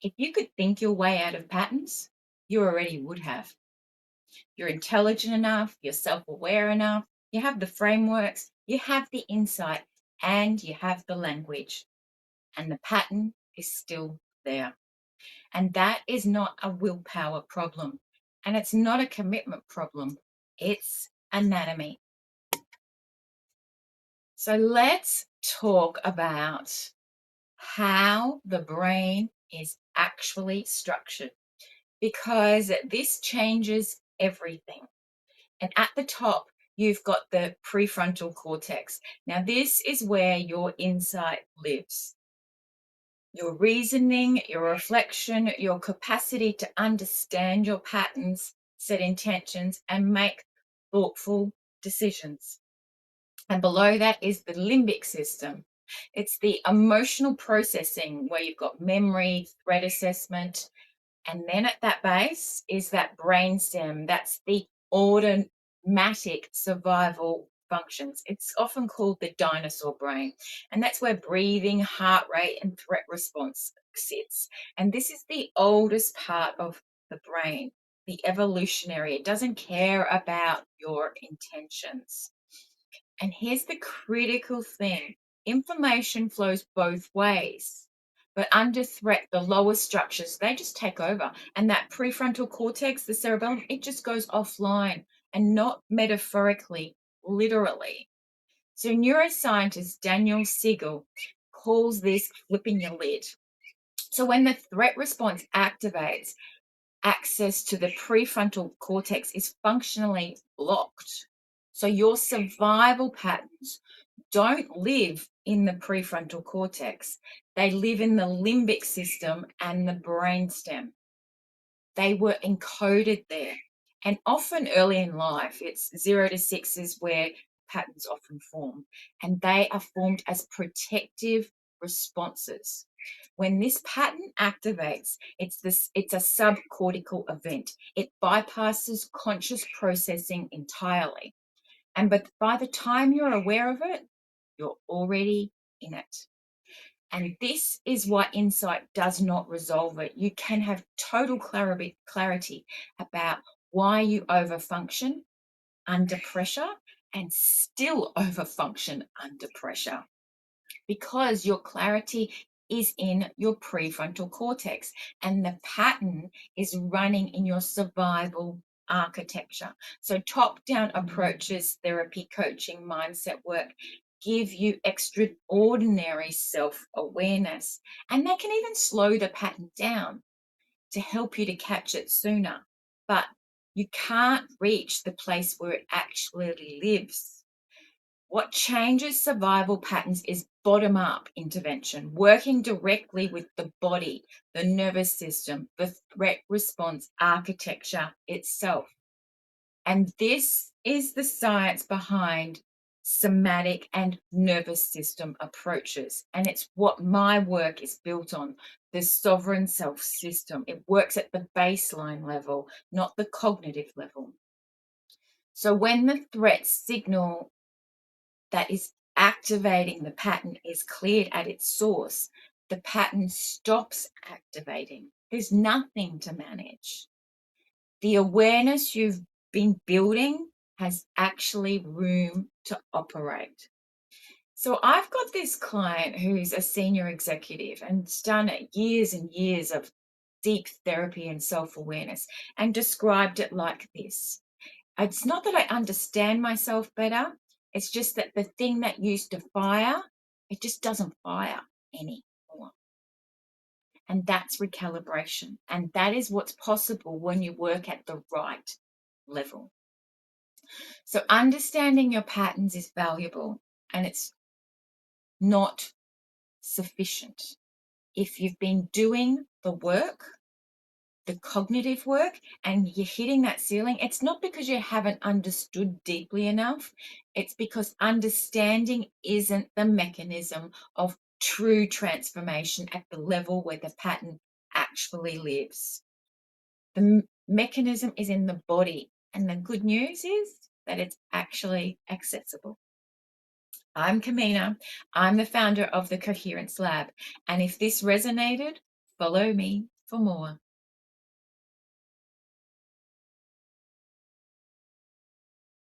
If you could think your way out of patterns, you already would have. You're intelligent enough, you're self aware enough, you have the frameworks, you have the insight, and you have the language. And the pattern is still there. And that is not a willpower problem. And it's not a commitment problem. It's anatomy. So let's talk about how the brain is actually structured, because this changes everything. And at the top, you've got the prefrontal cortex. Now, this is where your insight lives. Your reasoning, your reflection, your capacity to understand your patterns, set intentions, and make thoughtful decisions. And below that is the limbic system. It's the emotional processing where you've got memory, threat assessment, and then at that base is that brainstem. That's the automatic survival functions. It's often called the dinosaur brain. And that's where breathing, heart rate, and threat response sits. And this is the oldest part of the brain, the evolutionary. It doesn't care about your intentions. And here's the critical thing: information flows both ways. But under threat, the lower structures, they just take over. And that prefrontal cortex, the cerebellum, it just goes offline, and not metaphorically, literally. So neuroscientist Daniel Siegel calls this flipping your lid. So when the threat response activates, access to the prefrontal cortex is functionally blocked. So your survival patterns don't live in the prefrontal cortex. They live in the limbic system and the brainstem. They were encoded there. And often early in life, it's 0 to 6 is where patterns often form. And they are formed as protective responses. When this pattern activates, it's a subcortical event. It bypasses conscious processing entirely. But by the time you're aware of it, you're already in it. And this is why insight does not resolve it. You can have total clarity about why you overfunction under pressure and still overfunction under pressure, because your clarity is in your prefrontal cortex and the pattern is running in your survival architecture. So top-down approaches, therapy, coaching, mindset work give you extraordinary self-awareness, and they can even slow the pattern down to help you to catch it sooner. But you can't reach the place where it actually lives. What changes survival patterns is bottom-up intervention, working directly with the body, the nervous system, the threat response architecture itself. And this is the science behind somatic and nervous system approaches. And it's what my work is built on, the sovereign self system. It works at the baseline level, not the cognitive level. So when the threat signal that is activating the pattern is cleared at its source, the pattern stops activating. There's nothing to manage. The awareness you've been building has actually room to operate. So I've got this client who's a senior executive and done years and years of deep therapy and self-awareness, and described it like this: it's not that I understand myself better. It's just that the thing that used to fire, it just doesn't fire anymore. And that's recalibration. And that is what's possible when you work at the right level. So understanding your patterns is valuable, and it's not sufficient. If you've been doing the work, the cognitive work, and you're hitting that ceiling, it's not because you haven't understood deeply enough. It's because understanding isn't the mechanism of true transformation at the level where the pattern actually lives. The mechanism is in the body, and the good news is that it's actually accessible. I'm Kemina. I'm the founder of the Coherence Lab. And if this resonated, Follow me for more.